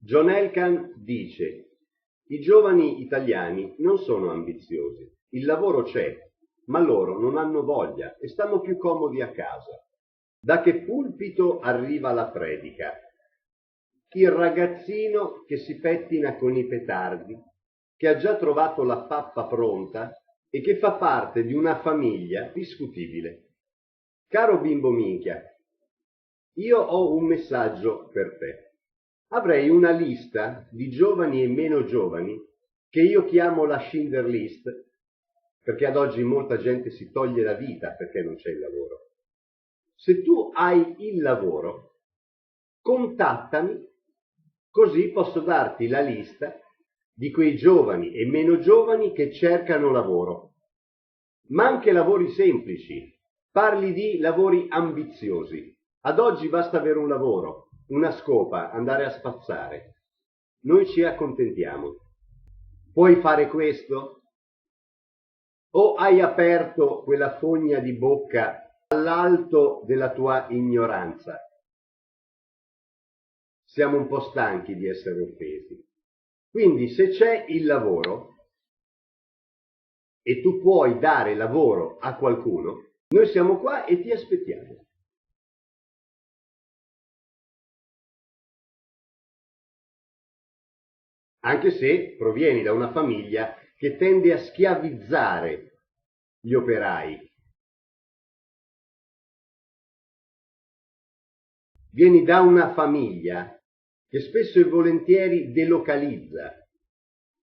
John Elkann dice: i giovani italiani non sono ambiziosi, il lavoro c'è, ma loro non hanno voglia e stanno più comodi a casa. Da che pulpito arriva la predica? Il ragazzino che si pettina con i petardi, che ha già trovato la pappa pronta e che fa parte di una famiglia discutibile. Caro bimbo minchia, io ho un messaggio per te. Avrei una lista di giovani e meno giovani che io chiamo la Schindler List, perché ad oggi molta gente si toglie la vita perché non c'è il lavoro. Se tu hai il lavoro, contattami, così posso darti la lista di quei giovani e meno giovani che cercano lavoro, ma anche lavori semplici. Parli di lavori ambiziosi. Ad oggi basta avere un lavoro, una scopa, andare a spazzare. Noi ci accontentiamo. Puoi fare questo? O hai aperto quella fogna di bocca all'alto della tua ignoranza? Siamo un po' stanchi di essere offesi. Quindi se c'è il lavoro e tu puoi dare lavoro a qualcuno, noi siamo qua e ti aspettiamo. Anche se provieni da una famiglia che tende a schiavizzare gli operai. Vieni da una famiglia che spesso e volentieri delocalizza.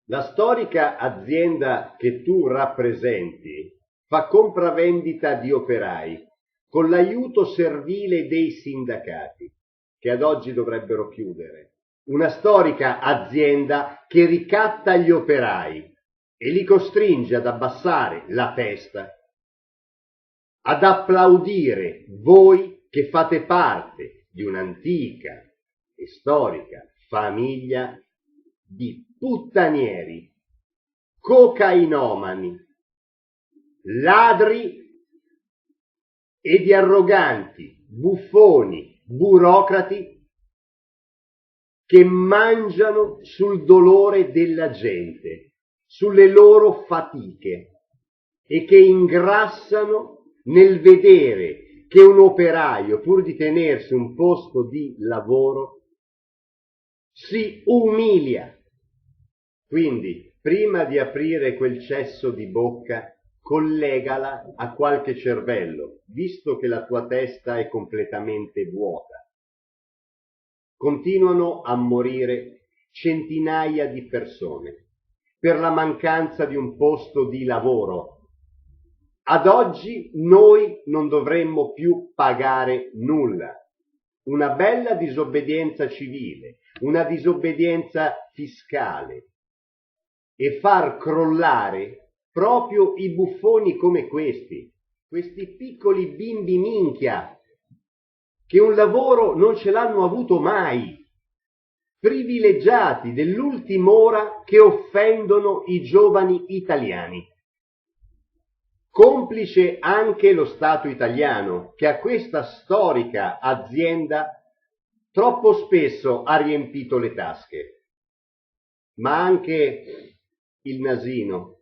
La storica azienda che tu rappresenti fa compravendita di operai con l'aiuto servile dei sindacati, che ad oggi dovrebbero chiudere. Una storica azienda che ricatta gli operai e li costringe ad abbassare la testa, ad applaudire voi che fate parte di un'antica e storica famiglia di puttanieri, cocainomani, ladri e di arroganti, buffoni, burocrati che mangiano sul dolore della gente, sulle loro fatiche e che ingrassano nel vedere che un operaio, pur di tenersi un posto di lavoro, si umilia. Quindi, prima di aprire quel cesso di bocca, collegala a qualche cervello, visto che la tua testa è completamente vuota. Continuano a morire centinaia di persone per la mancanza di un posto di lavoro. Ad oggi noi non dovremmo più pagare nulla. Una bella disobbedienza civile, una disobbedienza fiscale e far crollare proprio i buffoni come questi piccoli bimbi minchia che un lavoro non ce l'hanno avuto mai, privilegiati dell'ultima ora che offendono i giovani italiani. Complice anche lo Stato italiano, che a questa storica azienda troppo spesso ha riempito le tasche, ma anche il nasino.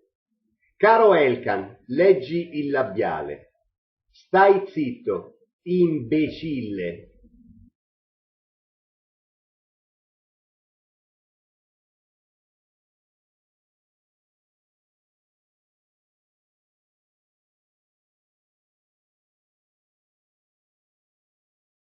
Caro Elkann, leggi il labiale. Stai zitto, imbecille.